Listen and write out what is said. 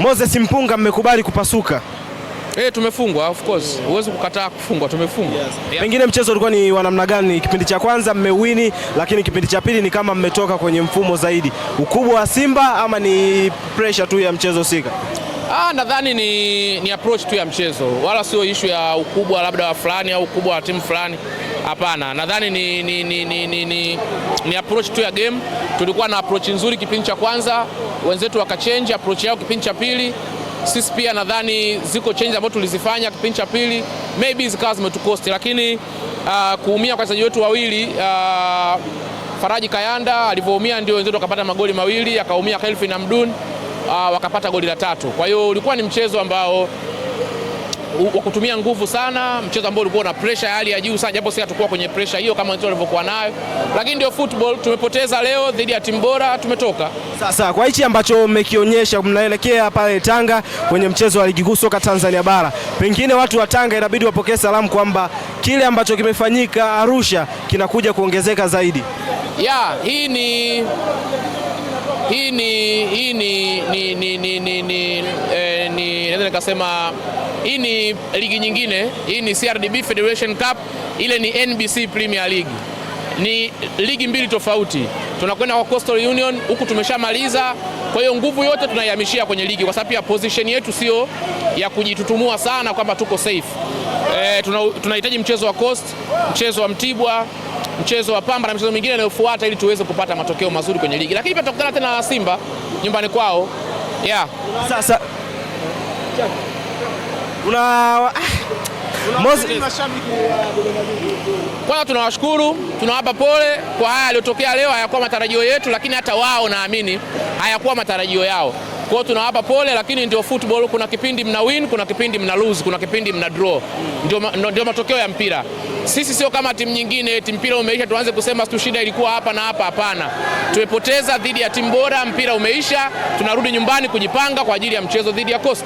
Moses Mpunga, mmekubali kupasuka. Tumefungwa, of course. Huwezi kukataa kufungwa, tumefungwa. Yes. Pengine mchezo ulikuwa ni wa namna gani? Kipindi cha kwanza mmewini, lakini kipindi cha pili ni kama mmetoka kwenye mfumo zaidi. Ukubwa wa Simba ama ni pressure tu ya mchezo husika? Nadhani ni approach tu ya mchezo, wala sio issue ya ukubwa labda wa fulani au ukubwa wa timu fulani. Hapana, nadhani ni approach tu ya game. Tulikuwa na approach nzuri kipindi cha kwanza, wenzetu wakachange approach yao kipindi cha pili. Sisi pia nadhani ziko change ambazo tulizifanya kipindi cha pili, maybe zikawa zimetukosti, lakini kuumia kwa wachezaji wetu wawili, Faraji Kayanda alivyoumia ndio wenzetu wakapata magoli mawili, akaumia Khelfin Hamdun wakapata goli la tatu. Kwa hiyo ulikuwa ni mchezo ambao wa kutumia nguvu sana, mchezo ambao ulikuwa na pressure ya hali ya juu sana, japo sisi hatakuwa kwenye pressure hiyo kama wenzetu walivyokuwa nayo, lakini ndio football. Tumepoteza leo dhidi ya timu bora, tumetoka. Sasa kwa hichi ambacho mmekionyesha, mnaelekea pale Tanga kwenye mchezo wa ligi kuu soka Tanzania bara, pengine watu wa Tanga inabidi wapokee salamu kwamba kile ambacho kimefanyika Arusha kinakuja kuongezeka zaidi. Naweza nikasema hii ni ligi nyingine. Hii ni CRDB Federation Cup, ile ni NBC Premier League. Ni ligi mbili tofauti. Tunakwenda kwa Coastal Union, huku tumeshamaliza. Kwa hiyo nguvu yote tunaihamishia kwenye ligi, kwa sababu ya position yetu sio ya kujitutumua sana kwamba tuko safe. Tunahitaji mchezo wa Coast, mchezo wa Mtibwa, mchezo wa Pamba na mchezo mwingine unayofuata ili tuweze kupata matokeo mazuri kwenye ligi. Lakini pia tutakutana tena na Simba nyumbani kwao. Sasa kwanza tunawashukuru, tunawapa pole kwa haya yaliyotokea leo. Hayakuwa matarajio yetu, lakini hata wao naamini hayakuwa matarajio yao. Kwa hiyo tunawapa pole, lakini ndio football. Kuna kipindi mna win, kuna kipindi mna lose, kuna kipindi mna draw. Ndio matokeo ya mpira. Sisi sio kama timu nyingine, timu mpira umeisha tuanze kusema tu shida ilikuwa hapa na hapa. Hapana, tumepoteza dhidi ya timu bora, mpira umeisha, tunarudi nyumbani kujipanga kwa ajili ya mchezo dhidi ya Coast.